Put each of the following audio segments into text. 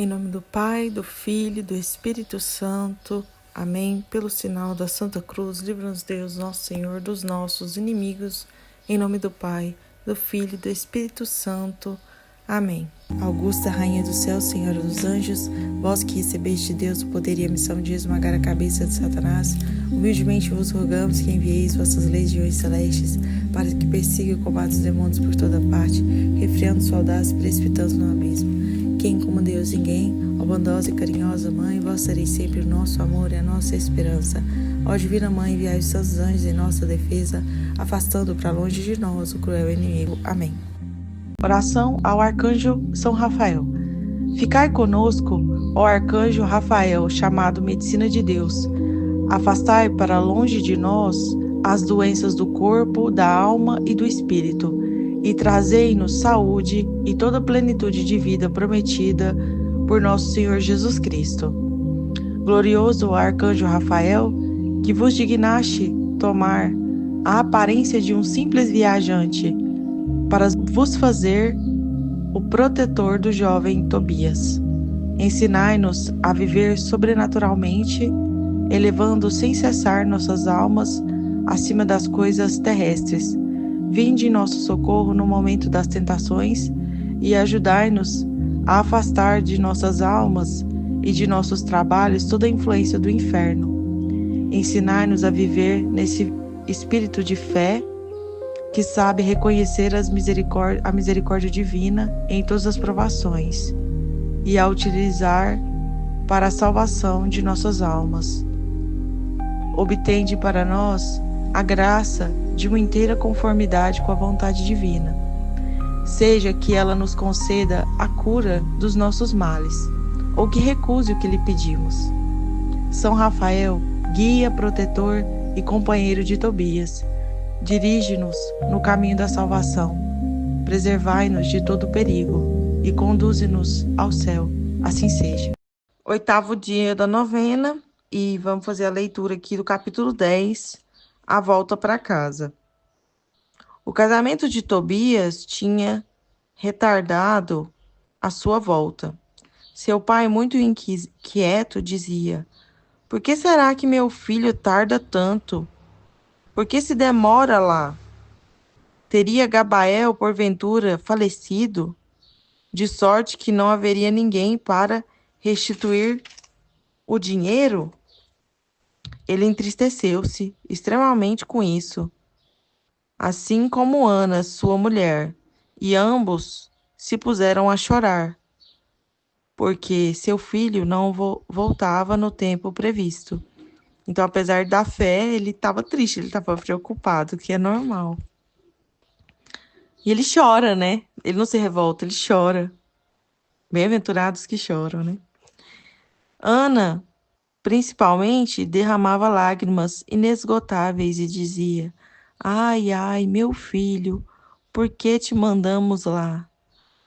Em nome do Pai, do Filho e do Espírito Santo. Amém. Pelo sinal da Santa Cruz, livra-nos Deus, nosso Senhor, dos nossos inimigos. Em nome do Pai, do Filho e do Espírito Santo. Amém. Augusta, Rainha do céu, Senhora dos anjos, vós que recebeste de Deus o poder e a missão de esmagar a cabeça de Satanás, humildemente vos rogamos que envieis vossas legiões celestes para que persiga e combata os demônios por toda parte, refreando sua audácia e precipitando no abismo. Quem como Deus ninguém, ó bondosa e carinhosa Mãe, vós sereis sempre o nosso amor e a nossa esperança. Ó Divina Mãe, enviai os santos anjos em nossa defesa, afastando para longe de nós o cruel inimigo. Amém. Oração ao Arcanjo São Rafael. Ficai conosco, ó Arcanjo Rafael, chamado Medicina de Deus. Afastai para longe de nós as doenças do corpo, da alma e do espírito, e trazei-nos saúde e toda a plenitude de vida prometida por nosso Senhor Jesus Cristo. Glorioso Arcanjo Rafael, que vos dignaste tomar a aparência de um simples viajante para vos fazer o protetor do jovem Tobias. Ensinai-nos a viver sobrenaturalmente, elevando sem cessar nossas almas acima das coisas terrestres. Vinde em nosso socorro no momento das tentações e ajudai-nos a afastar de nossas almas e de nossos trabalhos toda a influência do inferno. Ensinai-nos a viver nesse espírito de fé que sabe reconhecer a misericórdia divina em todas as provações e a utilizar para a salvação de nossas almas. Obtende para nós a graça de uma inteira conformidade com a vontade divina. Seja que ela nos conceda a cura dos nossos males, ou que recuse o que lhe pedimos. São Rafael, guia, protetor e companheiro de Tobias, dirige-nos no caminho da salvação, preservai-nos de todo perigo e conduze-nos ao céu. Assim seja. 8º dia da novena e vamos fazer a leitura aqui do capítulo 10, a volta para casa. O casamento de Tobias tinha retardado a sua volta. Seu pai, muito inquieto, dizia: "Por que será que meu filho tarda tanto? Por que se demora lá? Teria Gabael, porventura, falecido, de sorte que não haveria ninguém para restituir o dinheiro?" Ele entristeceu-se extremamente com isso, assim como Ana, sua mulher, e ambos se puseram a chorar, porque seu filho não voltava no tempo previsto. Então, apesar da fé, ele estava triste, ele estava preocupado, que é normal. E ele chora, né? Ele não se revolta, ele chora. Bem-aventurados que choram, né? Ana, principalmente, derramava lágrimas inesgotáveis e dizia: "Ai, ai, meu filho, por que te mandamos lá?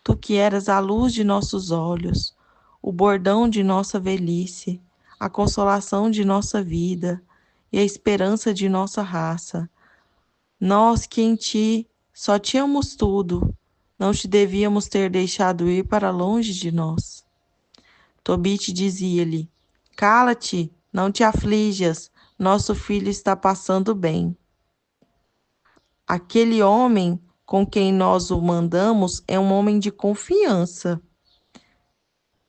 Tu que eras a luz de nossos olhos, o bordão de nossa velhice, a consolação de nossa vida e a esperança de nossa raça. Nós que em ti só tínhamos tudo, não te devíamos ter deixado ir para longe de nós." Tobit dizia-lhe: "Cala-te, não te aflijas, nosso filho está passando bem. Aquele homem com quem nós o mandamos é um homem de confiança."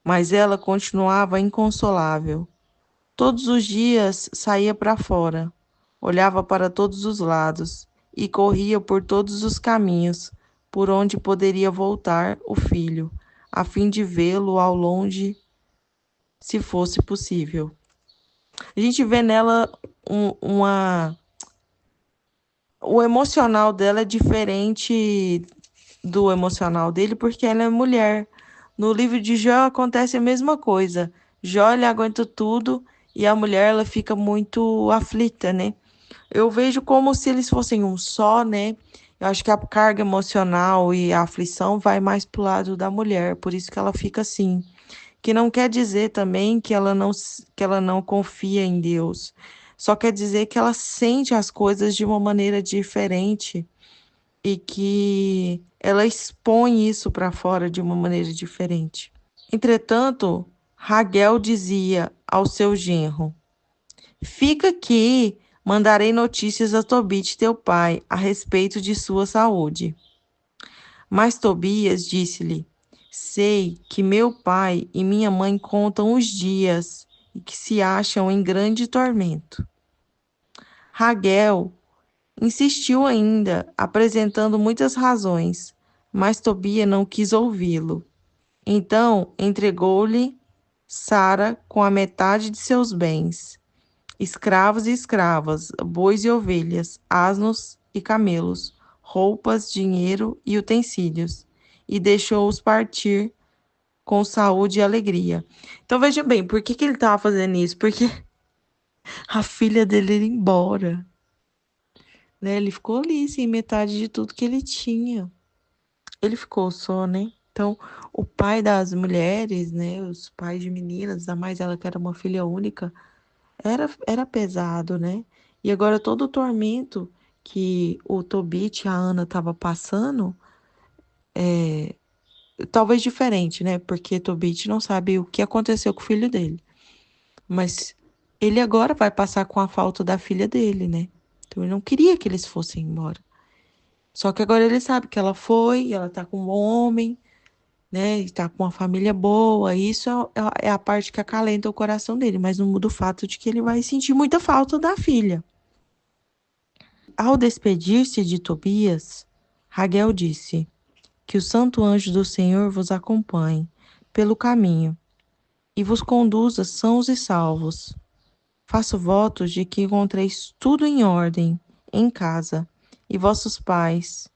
Mas ela continuava inconsolável. Todos os dias saía para fora, olhava para todos os lados e corria por todos os caminhos por onde poderia voltar o filho, a fim de vê-lo ao longe, se fosse possível. A gente vê nela o emocional dela é diferente do emocional dele, porque ela é mulher. No livro de Jó acontece a mesma coisa. Jó, ele aguenta tudo e a mulher, ela fica muito aflita, né? Eu vejo como se eles fossem um só, né? Eu acho que a carga emocional e a aflição vai mais pro lado da mulher, por isso que ela fica assim. Que não quer dizer também que ela não confia em Deus. Só quer dizer que ela sente as coisas de uma maneira diferente e que ela expõe isso para fora de uma maneira diferente. Entretanto, Raguel dizia ao seu genro: Fica aqui, mandarei notícias a Tobite teu pai a respeito de sua saúde. Mas Tobias disse-lhe: Sei que meu pai e minha mãe contam os dias e que se acham em grande tormento. Raguel insistiu ainda, apresentando muitas razões, mas Tobias não quis ouvi-lo. Então entregou-lhe Sara com a metade de seus bens, escravos e escravas, bois e ovelhas, asnos e camelos, roupas, dinheiro e utensílios, e deixou-os partir com saúde e alegria. Então veja bem, por que ele estava fazendo isso? Porque a filha dele ia embora, né? Ele ficou ali sem metade de tudo que ele tinha. Ele ficou só, né? Então, o pai das mulheres, né? Os pais de meninas, ainda mais ela que era uma filha única, era pesado, né? E agora todo o tormento que o Tobit e a Ana estavam passando, talvez diferente, né? Porque Tobit não sabe o que aconteceu com o filho dele. Mas ele agora vai passar com a falta da filha dele, né? Então ele não queria que eles fossem embora. Só que agora ele sabe que ela foi, ela tá com um bom homem, né? Está com uma família boa. Isso é a parte que acalenta o coração dele, mas não muda o fato de que ele vai sentir muita falta da filha. Ao despedir-se de Tobias, Raguel disse: Que o santo anjo do Senhor vos acompanhe pelo caminho e vos conduza sãos e salvos. Faço votos de que encontreis tudo em ordem em casa e vossos pais,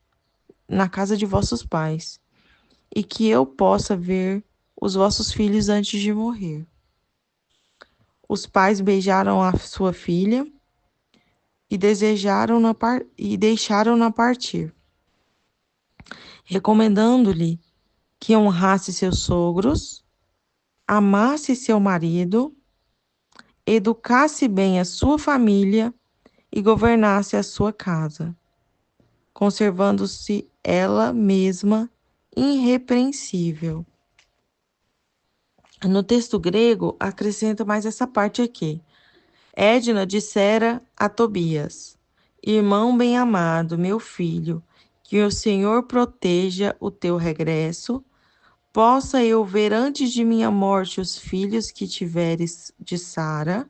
na casa de vossos pais, e que eu possa ver os vossos filhos antes de morrer. Os pais beijaram a sua filha e e deixaram-na partir, recomendando-lhe que honrasse seus sogros, amasse seu marido, educasse bem a sua família e governasse a sua casa, conservando-se ela mesma irrepreensível. No texto grego, acrescenta mais essa parte aqui. Edna dissera a Tobias: Irmão bem-amado, meu filho, que o Senhor proteja o teu regresso, possa eu ver antes de minha morte os filhos que tiveres de Sara,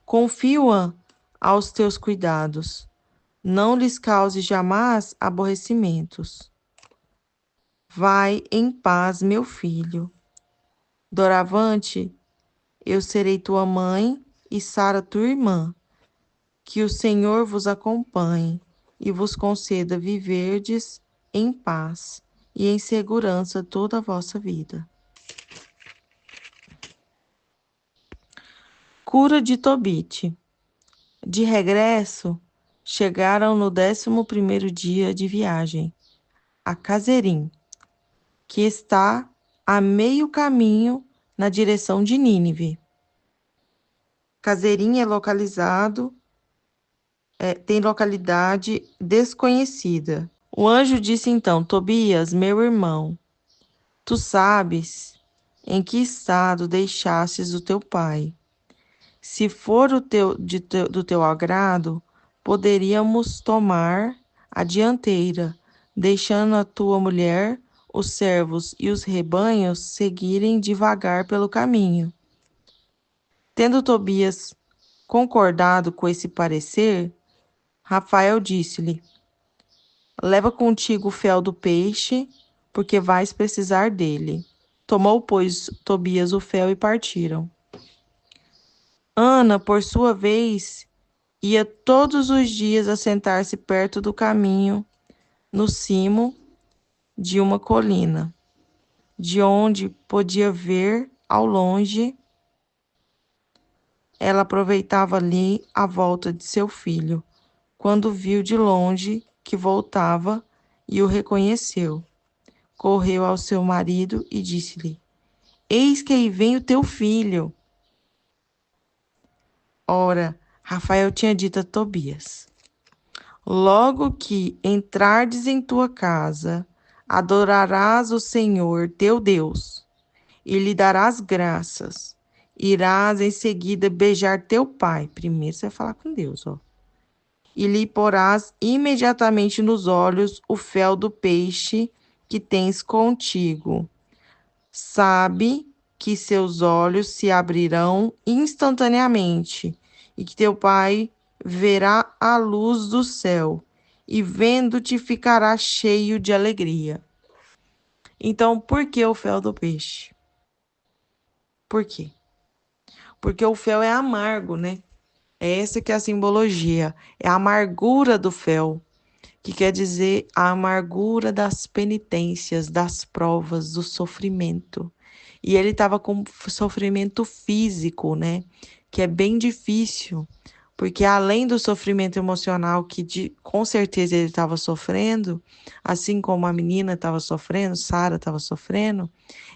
confio-a aos teus cuidados. Não lhes cause jamais aborrecimentos. Vai em paz, meu filho. Doravante, eu serei tua mãe e Sara tua irmã. Que o Senhor vos acompanhe e vos conceda viverdes em paz e em segurança toda a vossa vida. Cura de Tobite. De regresso, chegaram no 11º dia de viagem, a Cazerim, que está a meio caminho na direção de Nínive. Cazerim tem localidade desconhecida. O anjo disse então: Tobias, meu irmão, tu sabes em que estado deixastes o teu pai. Se for do teu agrado, poderíamos tomar a dianteira, deixando a tua mulher, os servos e os rebanhos seguirem devagar pelo caminho. Tendo Tobias concordado com esse parecer, Rafael disse-lhe: Leva contigo o fel do peixe, porque vais precisar dele. Tomou, pois, Tobias o fel e partiram. Ana, por sua vez, ia todos os dias assentar-se perto do caminho, no cimo de uma colina, de onde podia ver ao longe. Ela aproveitava ali a volta de seu filho, quando viu de longe que voltava e o reconheceu. Correu ao seu marido e disse-lhe: Eis que aí vem o teu filho. Ora, Rafael tinha dito a Tobias: Logo que entrardes em tua casa, adorarás o Senhor teu Deus, e lhe darás graças. Irás em seguida beijar teu pai. Primeiro você vai falar com Deus, ó. E lhe porás imediatamente nos olhos o fel do peixe que tens contigo. Sabe que seus olhos se abrirão instantaneamente e que teu pai verá a luz do céu e vendo-te ficará cheio de alegria. Então, por que o fel do peixe? Por quê? Porque o fel é amargo, né? É essa que é a simbologia, é a amargura do fel, que quer dizer a amargura das penitências, das provas, do sofrimento. E ele estava com sofrimento físico, né? Que é bem difícil, porque além do sofrimento emocional com certeza ele estava sofrendo, assim como a menina estava sofrendo, Sara estava sofrendo,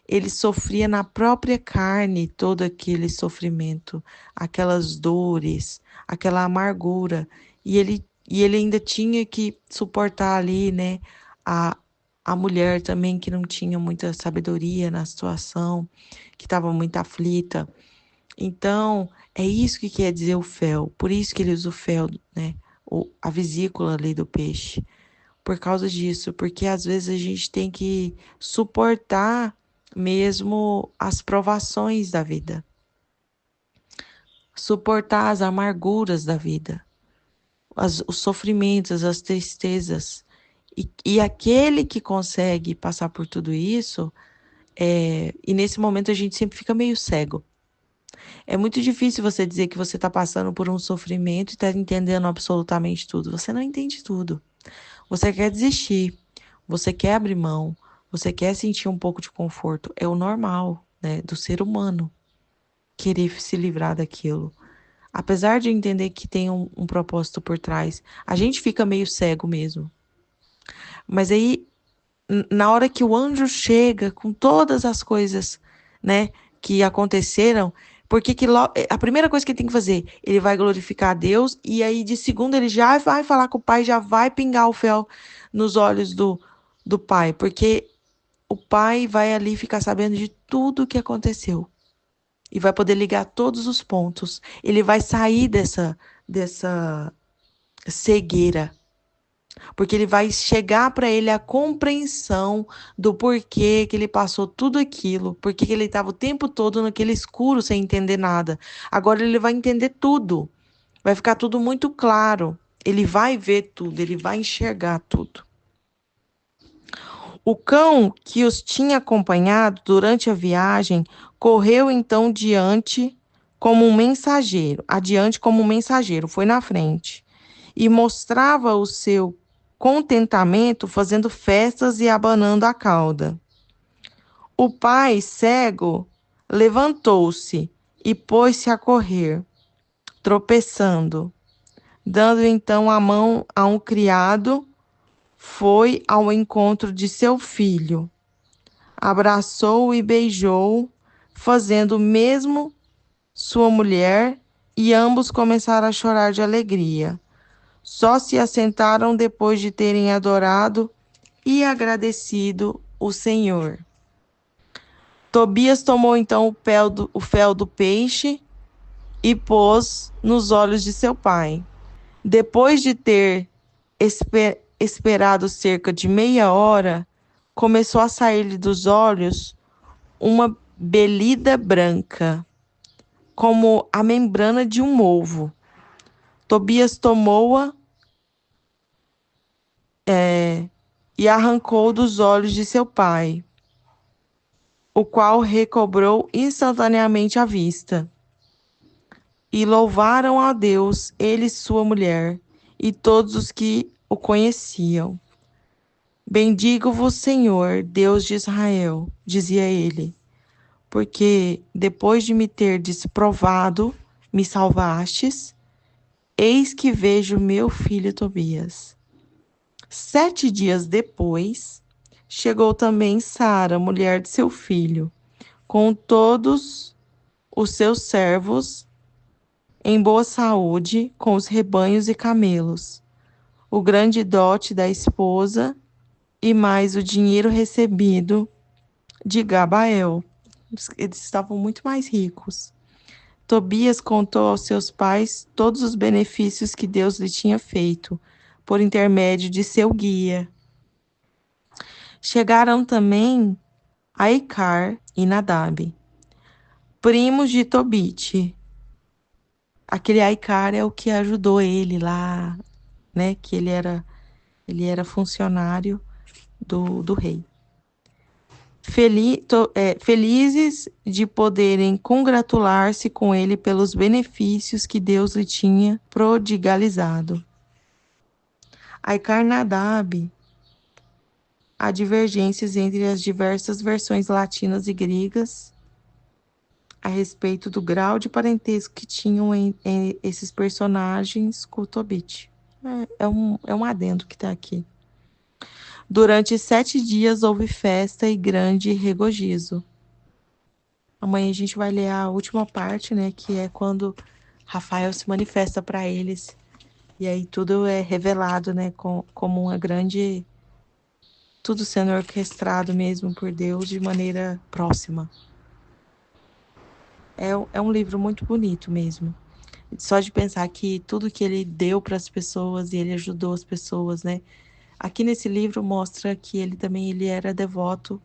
ele sofria na própria carne todo aquele sofrimento, aquelas dores, aquela amargura. E ele ainda tinha que suportar ali, né, a, a mulher também que não tinha muita sabedoria na situação, que estava muito aflita. Então, é isso que quer dizer o fel. Por isso que ele usa o fel, né, a vesícula ali do peixe. Por causa disso, porque às vezes a gente tem que suportar mesmo as provações da vida, suportar as amarguras da vida, os sofrimentos, as tristezas. E aquele que consegue passar por tudo isso, e nesse momento a gente sempre fica meio cego. É muito difícil você dizer que você está passando por um sofrimento e está entendendo absolutamente tudo. Você não entende tudo. Você quer desistir, você quer abrir mão, você quer sentir um pouco de conforto. É o normal, né, do ser humano querer se livrar daquilo. Apesar de entender que tem um propósito por trás, a gente fica meio cego mesmo. Mas aí, na hora que o anjo chega com todas as coisas, né, que aconteceram, porque a primeira coisa que ele tem que fazer, ele vai glorificar a Deus, e aí de segundo ele já vai falar com o pai, já vai pingar o fel nos olhos do pai, porque o pai vai ali ficar sabendo de tudo o que aconteceu e vai poder ligar todos os pontos. Ele vai sair dessa cegueira, porque ele vai chegar para ele a compreensão do porquê que ele passou tudo aquilo, porque que ele estava o tempo todo naquele escuro sem entender nada. Agora ele vai entender tudo, vai ficar tudo muito claro. Ele vai ver tudo, ele vai enxergar tudo. O cão que os tinha acompanhado durante a viagem correu então adiante como um mensageiro, foi na frente, e mostrava o seu contentamento fazendo festas e abanando a cauda. O pai, cego, levantou-se e pôs-se a correr, tropeçando. Dando então a mão a um criado, foi ao encontro de seu filho. Abraçou e beijou, fazendo o mesmo sua mulher, e ambos começaram a chorar de alegria. Só se assentaram depois de terem adorado e agradecido o Senhor. Tobias tomou então o fel do peixe e pôs nos olhos de seu pai. Depois de ter esperado cerca de meia hora, começou a sair-lhe dos olhos uma belida branca, como a membrana de um ovo. Tobias tomou-a e arrancou dos olhos de seu pai, o qual recobrou instantaneamente a vista. E louvaram a Deus, ele e sua mulher, e todos os que o conheciam. Bendigo-vos, Senhor, Deus de Israel, dizia ele, porque depois de me terdes provado, me salvastes. Eis que vejo meu filho Tobias. 7 dias depois, chegou também Sara, mulher de seu filho, com todos os seus servos, em boa saúde, com os rebanhos e camelos, o grande dote da esposa e mais o dinheiro recebido de Gabael. Eles estavam muito mais ricos. Tobias contou aos seus pais todos os benefícios que Deus lhe tinha feito, por intermédio de seu guia. Chegaram também Aicar e Nadab, primos de Tobite. Aquele Aicar é o que ajudou ele lá, né? Que ele era funcionário do rei. Felizes de poderem congratular-se com ele pelos benefícios que Deus lhe tinha prodigalizado. Aicar e Nadab. Há divergências entre as diversas versões latinas e gregas a respeito do grau de parentesco que tinham em esses personagens com o Tobit. É um adendo que está aqui. Durante 7 dias houve festa e grande regozijo. Amanhã a gente vai ler a última parte, né, que é quando Rafael se manifesta para eles. E aí tudo é revelado, né, como uma grande... Tudo sendo orquestrado mesmo por Deus de maneira próxima. É um livro muito bonito mesmo. Só de pensar que tudo que ele deu para as pessoas e ele ajudou as pessoas, né? Aqui nesse livro mostra que ele era devoto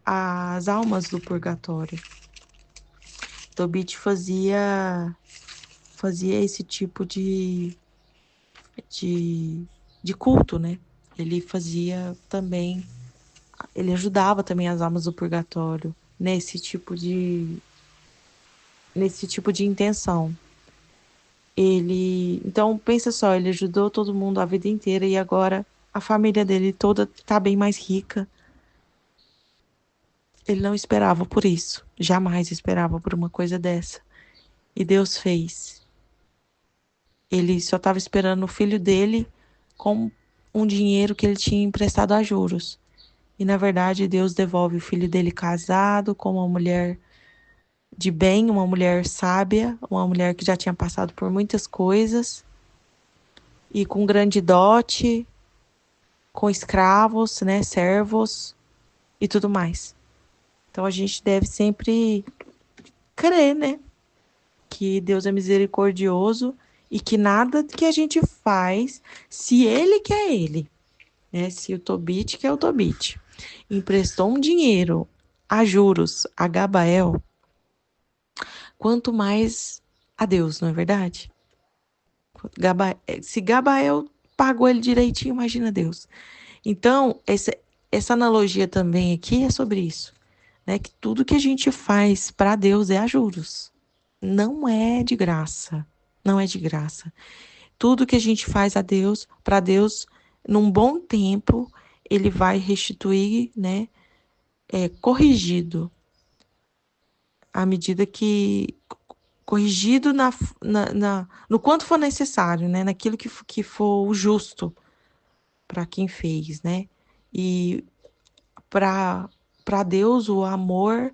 às almas do purgatório. Tobit fazia esse tipo de culto, né? Ele ajudava também as almas do purgatório nesse tipo de intenção. Então, pensa só, ele ajudou todo mundo a vida inteira e agora a família dele toda tá bem mais rica. Ele não esperava por isso, jamais esperava por uma coisa dessa. E Deus fez. Ele só estava esperando o filho dele com um dinheiro que ele tinha emprestado a juros. E na verdade Deus devolve o filho dele casado com uma mulher de bem, uma mulher sábia, uma mulher que já tinha passado por muitas coisas, e com grande dote, com escravos, né, servos e tudo mais. Então a gente deve sempre crer, né, que Deus é misericordioso e que nada que a gente faz, se ele quer ele, né, se o Tobit quer o Tobit, emprestou um dinheiro a juros a Gabael, quanto mais a Deus, não é verdade? Se Gabael pagou ele direitinho, imagina Deus. Então, essa analogia também aqui é sobre isso, né? Que tudo que a gente faz para Deus é a juros. Não é de graça. Não é de graça. Tudo que a gente faz a Deus, para Deus, num bom tempo, ele vai restituir, né? Corrigido. À medida que... corrigido no quanto for necessário, né? Naquilo que for o justo para quem fez, né? E para Deus, o amor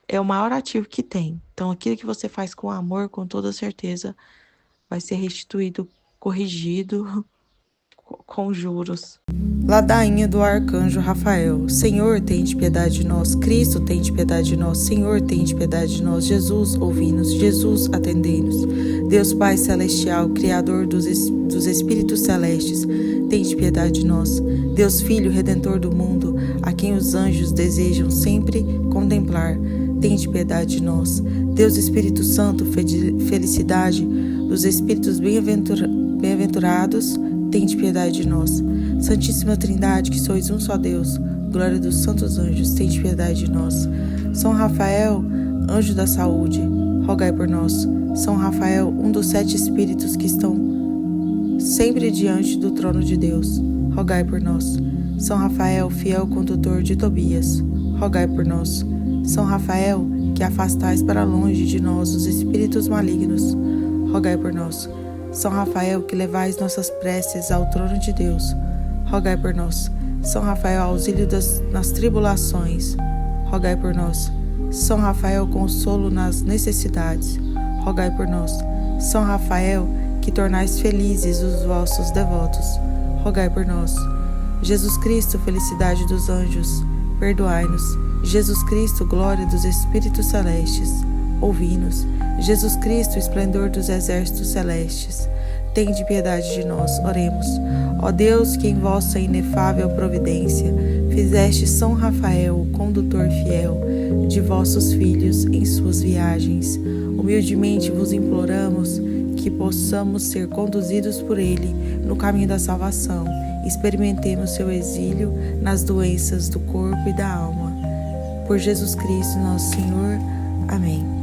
é o maior ativo que tem. Então, aquilo que você faz com amor, com toda certeza, vai ser restituído, corrigido, com juros. Ladainha do Arcanjo Rafael. Senhor, tende piedade de nós. Cristo, tende piedade de nós. Senhor, tende piedade de nós. Jesus, ouvi-nos. Jesus, atendei-nos. Deus Pai Celestial, Criador dos Espíritos Celestes, tende piedade de nós. Deus Filho, Redentor do mundo, a quem os anjos desejam sempre contemplar, tende piedade de nós. Deus Espírito Santo, felicidade dos espíritos bem-aventurados, tende piedade de nós. Santíssima Trindade, que sois um só Deus, glória dos santos anjos, tende piedade de nós. São Rafael, anjo da saúde, rogai por nós. São Rafael, um dos 7 espíritos que estão sempre diante do trono de Deus, rogai por nós. São Rafael, fiel condutor de Tobias, rogai por nós. São Rafael, que afastais para longe de nós os espíritos malignos, rogai por nós. São Rafael, que levais nossas preces ao trono de Deus, rogai por nós. São Rafael, auxílio nas tribulações, rogai por nós. São Rafael, consolo nas necessidades, rogai por nós. São Rafael, que tornais felizes os vossos devotos, rogai por nós. Jesus Cristo, felicidade dos anjos, perdoai-nos. Jesus Cristo, glória dos espíritos celestes, ouvi-nos. Jesus Cristo, esplendor dos exércitos celestes, tende piedade de nós, oremos. Ó Deus, que em vossa inefável providência fizeste São Rafael, o condutor fiel de vossos filhos em suas viagens, humildemente vos imploramos que possamos ser conduzidos por ele no caminho da salvação. Experimentemos seu exílio nas doenças do corpo e da alma. Por Jesus Cristo, nosso Senhor. Amém.